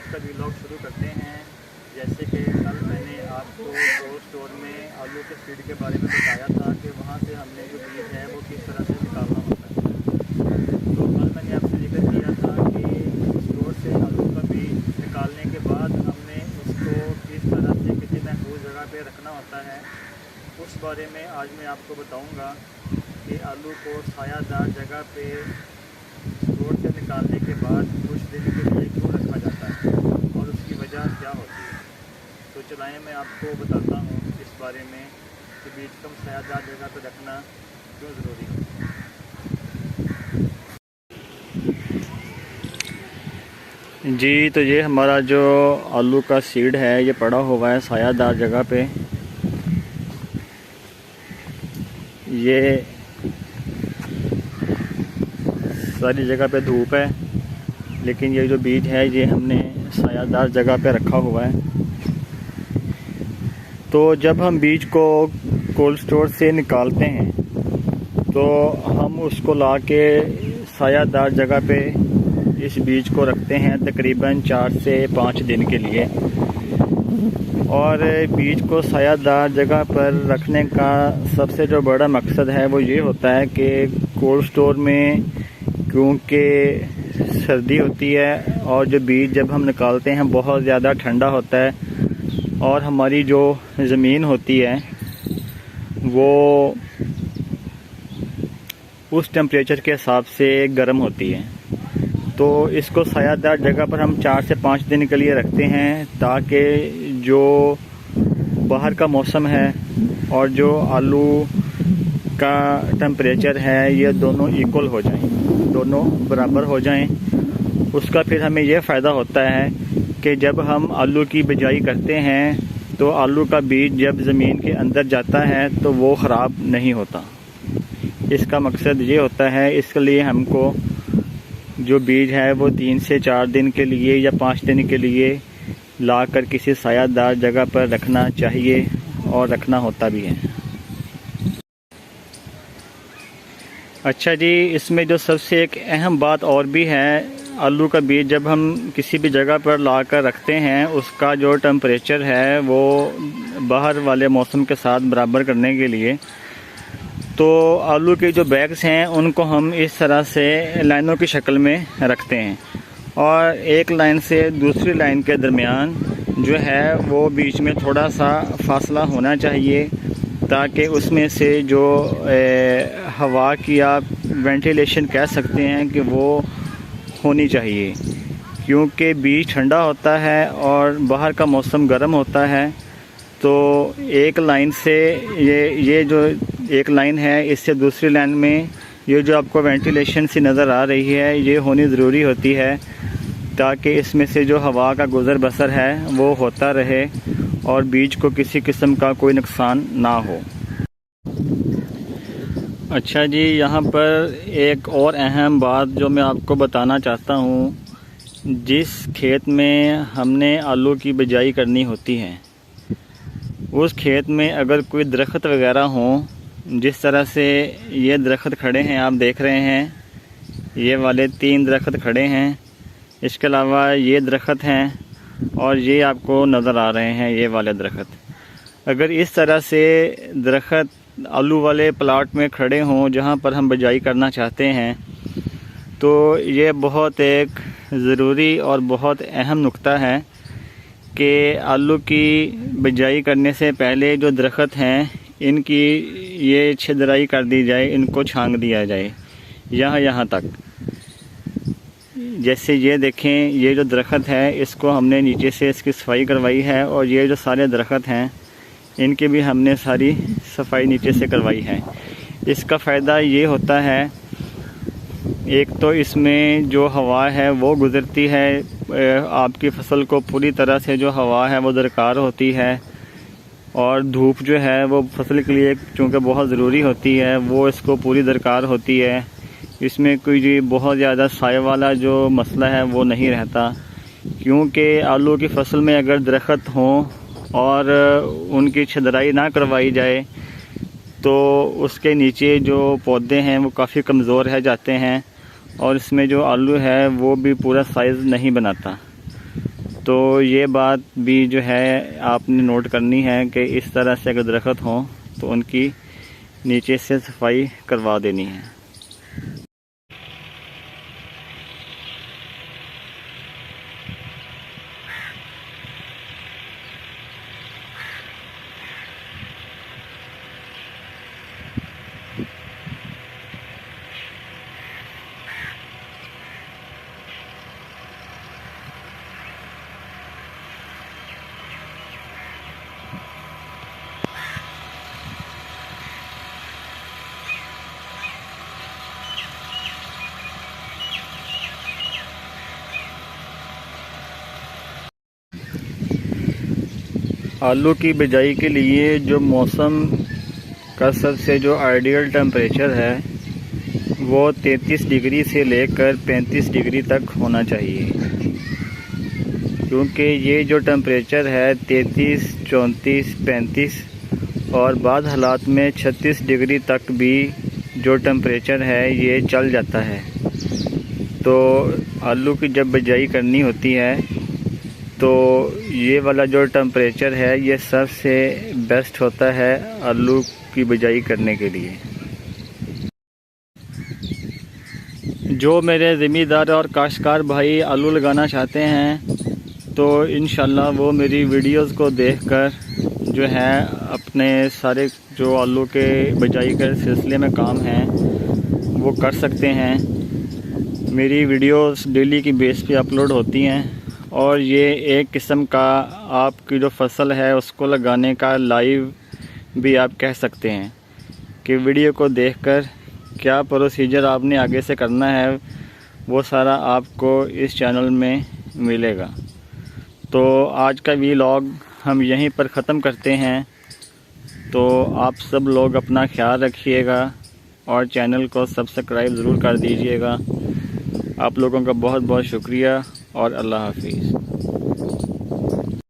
आज का व्लॉग शुरू करते हैं। जैसे कि कल मैंने आपको कोल्ड स्टोर में आलू के सीड के बारे में बताया था कि वहाँ से हमने जो बीज है वो किस तरह से निकालना होता है। तो कल मैंने आपसे जिक्र किया था कि स्टोर से आलू का बीज निकालने के बाद हमने उसको किस तरह से किसी महफूज जगह पे रखना होता है, उस बारे में आज मैं आपको बताऊँगा कि आलू को सायादार जगह पे स्टोर से निकालने के बाद कुछ दिन के लिए क्यों रखा जाता है और उसकी वजह क्या होती है। तो चलाएं मैं आपको बताता हूँ इस बारे में कि बीज को सायादार जगह पर रखना क्यों ज़रूरी है। जी, तो ये हमारा जो आलू का सीड है ये पड़ा हुआ है सायादार जगह पे। ये सारी जगह पे धूप है, लेकिन ये जो बीज है ये हमने सायादार जगह पे रखा हुआ है। तो जब हम बीज को कोल्ड स्टोर से निकालते हैं तो हम उसको ला के सायादार जगह पे इस बीज को रखते हैं तकरीबन 4 से 5 दिन के लिए। और बीज को सायादार जगह पर रखने का सबसे जो बड़ा मकसद है वो ये होता है कि कोल्ड स्टोर में क्योंकि सर्दी होती है और जो बीज जब हम निकालते हैं बहुत ज़्यादा ठंडा होता है और हमारी जो ज़मीन होती है वो उस टेम्परेचर के हिसाब से गर्म होती है। तो इसको सायादार जगह पर हम 4 से 5 दिन के लिए रखते हैं ताकि जो बाहर का मौसम है और जो आलू का टेम्परेचर है ये दोनों इक्वल हो जाएं, दोनों बराबर हो जाएं। उसका फिर हमें यह फ़ायदा होता है कि जब हम आलू की बिजाई करते हैं तो आलू का बीज जब ज़मीन के अंदर जाता है तो वो ख़राब नहीं होता। इसका मकसद ये होता है, इसके लिए हमको जो बीज है वो 3 से 4 दिन के लिए या 5 दिन के लिए लाकर किसी सायादार जगह पर रखना चाहिए और रखना होता भी है। अच्छा जी, इसमें जो सबसे एक अहम बात और भी है, आलू का बीज जब हम किसी भी जगह पर लाकर रखते हैं उसका जो टेम्परेचर है वो बाहर वाले मौसम के साथ बराबर करने के लिए तो आलू के जो बैग्स हैं उनको हम इस तरह से लाइनों की शक्ल में रखते हैं और एक लाइन से दूसरी लाइन के दरमियान जो है वो बीच में थोड़ा सा फासला होना चाहिए ताकि उसमें से जो हवा की आप वेंटिलेशन कह सकते हैं कि वो होनी चाहिए, क्योंकि बीज ठंडा होता है और बाहर का मौसम गर्म होता है। तो एक लाइन से ये जो एक लाइन है इससे दूसरी लाइन में ये जो आपको वेंटिलेशन सी नज़र आ रही है ये होनी ज़रूरी होती है ताकि इसमें से जो हवा का गुज़र बसर है वो होता रहे और बीज को किसी किस्म का कोई नुकसान ना हो। अच्छा जी, यहाँ पर एक और अहम बात जो मैं आपको बताना चाहता हूँ, जिस खेत में हमने आलू की बिजाई करनी होती है उस खेत में अगर कोई दरख्त वगैरह हो, जिस तरह से ये दरख्त खड़े हैं आप देख रहे हैं, ये वाले 3 दरख्त खड़े हैं, इसके अलावा ये दरख्त हैं और ये आपको नज़र आ रहे हैं ये वाले दरख्त। अगर इस तरह से दरख्त आलू वाले प्लाट में खड़े हों जहाँ पर हम बिजाई करना चाहते हैं तो ये बहुत एक ज़रूरी और बहुत अहम नुक्ता है कि आलू की बिजाई करने से पहले जो दरख्त हैं इनकी ये छिदराई कर दी जाए, इनको छांग दिया जाए यहाँ तक। जैसे ये देखें, ये जो दरख्त है इसको हमने नीचे से इसकी सफाई करवाई है और ये जो सारे दरख्त हैं इनकी भी हमने सारी सफाई नीचे से करवाई है। इसका फ़ायदा ये होता है, एक तो इसमें जो हवा है वो गुज़रती है, आपकी फसल को पूरी तरह से जो हवा है वो दरकार होती है और धूप जो है वो फसल के लिए चूँकि बहुत ज़रूरी होती है वो इसको पूरी दरकार होती है। इसमें कोई बहुत ज़्यादा साए वाला जो मसला है वो नहीं रहता, क्योंकि आलू की फसल में अगर दरख्त हों और उनकी छदराई ना करवाई जाए तो उसके नीचे जो पौधे हैं वो काफ़ी कमज़ोर रह जाते हैं और इसमें जो आलू है वो भी पूरा साइज़ नहीं बनाता। तो ये बात भी जो है आपने नोट करनी है कि इस तरह से अगर दरख्त हों तो उनकी नीचे से सफाई करवा देनी है। आलू की बिजाई के लिए जो मौसम का सबसे जो आइडियल टेम्परेचर है वो 33 डिग्री से लेकर 35 डिग्री तक होना चाहिए, क्योंकि ये जो टेम्परेचर है 33, 34, 35 और बाद हालात में 36 डिग्री तक भी जो टेम्परेचर है ये चल जाता है। तो आलू की जब बिजाई करनी होती है तो ये वाला जो टेम्परेचर है ये सबसे बेस्ट होता है आलू की बिजाई करने के लिए। जो मेरे ज़मींदार और काश्तकार भाई आलू लगाना चाहते हैं तो इंशाल्लाह वो मेरी वीडियोस को देखकर जो है अपने सारे जो आलू के बिजाई के सिलसिले में काम हैं वो कर सकते हैं। मेरी वीडियोस डेली की बेस पे अपलोड होती हैं और ये एक किस्म का आपकी जो फसल है उसको लगाने का लाइव भी आप कह सकते हैं कि वीडियो को देखकर क्या प्रोसीजर आपने आगे से करना है वो सारा आपको इस चैनल में मिलेगा। तो आज का व्लॉग हम यहीं पर ख़त्म करते हैं। तो आप सब लोग अपना ख्याल रखिएगा और चैनल को सब्सक्राइब ज़रूर कर दीजिएगा। आप लोगों का बहुत बहुत शुक्रिया और अल्लाह हाफिज़।